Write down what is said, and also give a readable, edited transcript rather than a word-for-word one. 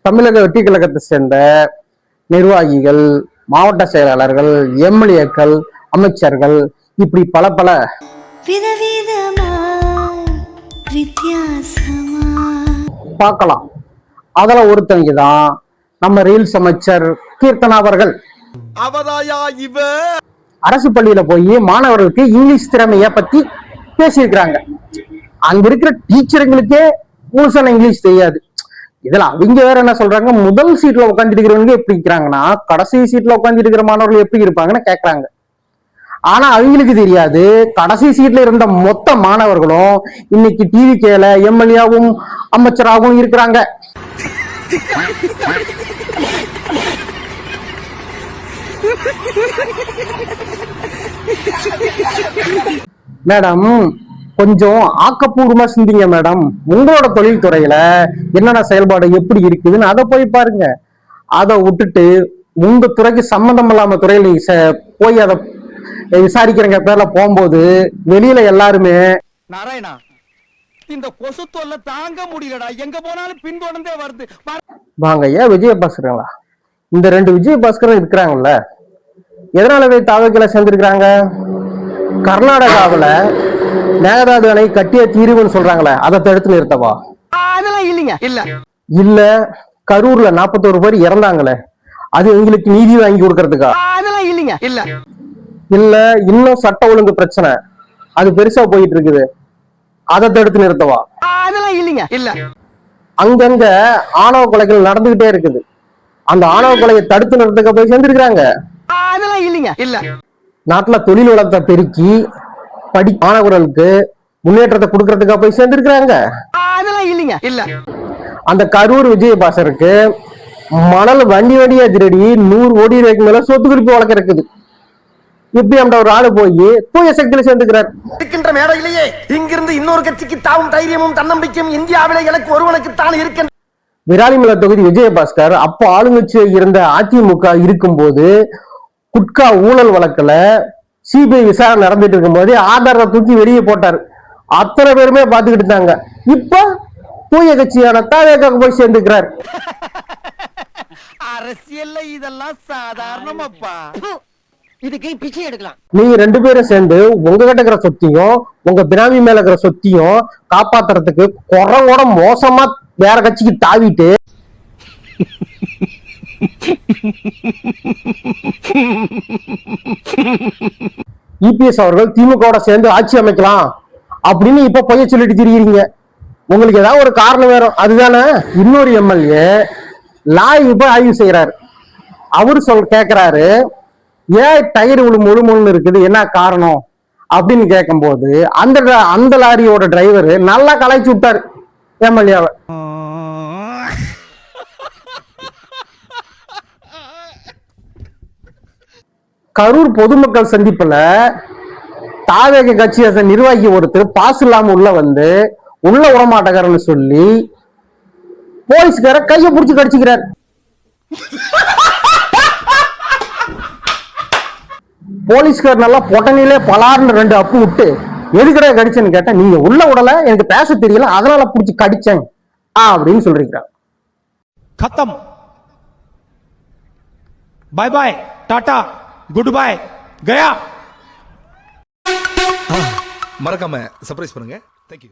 தமிழக வெற்றி கழகத்தை சேர்ந்த நிர்வாகிகள், மாவட்ட செயலாளர்கள், எம்எல்ஏக்கள், அமைச்சர்கள், இப்படி பல பல பார்க்கலாம். அதுல ஒருத்தவங்க தான் நம்ம ரீல்ஸ் அமைச்சர் கீர்த்தனா அவர்கள். அரசு பள்ளியில போய் மாணவர்களுக்கு இங்கிலீஷ் திறமைய பத்தி பேசியிருக்கிறாங்க. அங்க இருக்கிற டீச்சருங்களுக்கே முழுசான இங்கிலீஷ் தெரியாது. இதுல அவங்க வேற என்ன சொல்றாங்க, முதல் சீட்ல உட்காந்துட்டு இருக்கிறவங்க எப்படி இருக்கிறாங்கன்னா கடைசி சீட்ல உட்காந்துட்டு இருக்கிற மாணவர்கள் எப்படி இருப்பாங்கன்னு கேட்கறாங்க. ஆனா அவங்களுக்கு தெரியாது, கடைசி சீட்ல இருந்த மொத்த மாணவர்களும் இன்னைக்கு டிவி கேல எம்எல்ஏவும் அமைச்சராகவும் இருக்கிறாங்க. மேடம், கொஞ்சம் ஆக்கப்பூர்வமா சிந்திங்க மேடம். உங்களோட தொழில் துறையில என்னென்ன செயல்பாடு எப்படி இருக்குதுன்னு அதை போய் பாருங்க. அதை விட்டுட்டு உங்க துறைக்கு சம்பந்தம் இல்லாம துறையில நீங்க போய் அதை விசாரிக்கிறங்க பேர்ல போகும்போது வெளியில எல்லாருமே நாராயணா, இந்த கொசு தொல்லை தாங்க முடியலடா, எங்க போனாலும் பின்தொடர்ந்தே வருது. வாங்க, ஏன் விஜயபாஸ்கருங்களா? இந்த 2 விஜயபாஸ்கரும் இருக்கிறாங்கல்ல, எதனாலவே தாவக்கில சேர்ந்திருக்கிறாங்க? கர்நாடகாவில மேகதாது அணை கட்டிய தீர்வுன்னு சொல்றாங்களே, அதை தடுத்து நிறுத்தவா? அதெல்லாம் இல்லைங்க. இல்ல கரூர்ல 41 பேர் இறந்தாங்களே, அது எங்களுக்கு நீதி வாங்கி கொடுக்கறதுக்கா? அதெல்லாம் இல்லைங்க. இல்ல இன்னும் சட்ட ஒழுங்கு பிரச்சனை அது பெருசா போயிட்டு இருக்குது, அதை தடுத்து நிறுத்தவா? அதெல்லாம் இல்லைங்க. அங்கங்க ஆணவ கொலைகள் நடந்துகிட்டே இருக்குது, அந்த ஆணவ கொலையை தடுத்து நிறுத்தக்க போய் சேர்ந்திருக்கிறாங்க. அதெல்லாம் இல்லைங்க. நாட்டுல தொழில் வளத்தை பெருக்கி மாணவர்களுக்கு முன்னேற்றத்தை கொடுக்கறதுக்கா போய் சேர்ந்திருக்கிறாங்க. அதெல்லாம் இல்லைங்க. அந்த கரூர் விஜயபாஸ்கருக்கு மணல் வண்டி வண்டியா திருடி 100 கோடி ரூபாய்க்கு மேல சொத்து குறிப்பு வழக்கு இருக்குது. இப்படி அந்த ஒரு ஆளு போய் தூய சக்தியில சேர்ந்துக்கிறார். இருக்கின்ற மேடையிலேயே இங்கிருந்து இன்னொரு கட்சிக்கு தாவும் தைரியமும் தன்னம்பிக்கையும் இந்தியாவிலே எனக்கு ஒருவனுக்கு தான் இருக்கின்ற விராலிமலை தொகுதி விஜயபாஸ்கர் அப்போ ஆளுங்கட்சி இருந்த அதிமுக இருக்கும் போது குட்கா ஊழல் வழக்குல சிபிஐ விசாரணை நடந்துட்டு இருக்கும் போது ஆதாரத்தை தூக்கி வெளியே போட்டார். அத்தனை பேருமே பாத்துக்கிட்டு இருந்தாங்க. இப்ப தூய கட்சியான தாவேக போய் சேர்ந்துக்கிறார். அரசியல்ல இதெல்லாம் சாதாரணமாப்பா. இதுக்கு பிச்சை எடுக்கலாம். நீங்க 2 பேரும் சேர்ந்து உங்ககிட்ட இருக்கிற சொத்தையும் உங்க பினாமி மேல இருக்கிற சொத்தையும் காப்பாத்துறதுக்கு குறவோட மோசமா வேற கட்சிக்கு தாவிட்டு இபிஎஸ் அவர்கள் திமுக சேர்ந்து ஆட்சி அமைக்கலாம் அப்படின்னு இப்ப பொய்ய சொல்லிட்டு திரிகிறீங்க. உங்களுக்கு ஏதாவது ஒரு காரணம் வேறும், அதுதானே? இன்னொரு எம்எல்ஏ லாய் இப்ப ஆய்வு செய்யறாரு. அவரு கேக்குறாரு, ஏன் டயர் முழுமுழுன்னு இருக்குது, என்ன காரணம் அப்படின்னு கேட்கும் போது அந்த லாரியோட டிரைவர் நல்லா கலாய்ச்சி விட்டாரு எம்எல்ஏவை. கரூர் பொதுமக்கள் சந்திப்புல தாவேக கட்சி நிர்வாகி ஒருத்தர் பாஸ் இல்லாம உள்ள வந்து உள்ள விடமாட்டக்காரன்னு சொல்லி போலீஸ்கார கையை பிடிச்சு கடிச்சுக்கிறார். போலீஸ்கார் நல்லா பொட்டனிலே பலார்னு 2 அப்பு விட்டு எதுக்கடா கடிச்சேன்னு கேட்டா, நீங்க உள்ள விடல, எனக்கு பேச தெரியல, அதனால பிடிச்சி கடிச்சேன் அப்படின்னு சொல்றீங்க. खत्म, bye bye, tata, goodbye, गया. மறக்காம சர்ப்ரைஸ் பண்ணுங்க.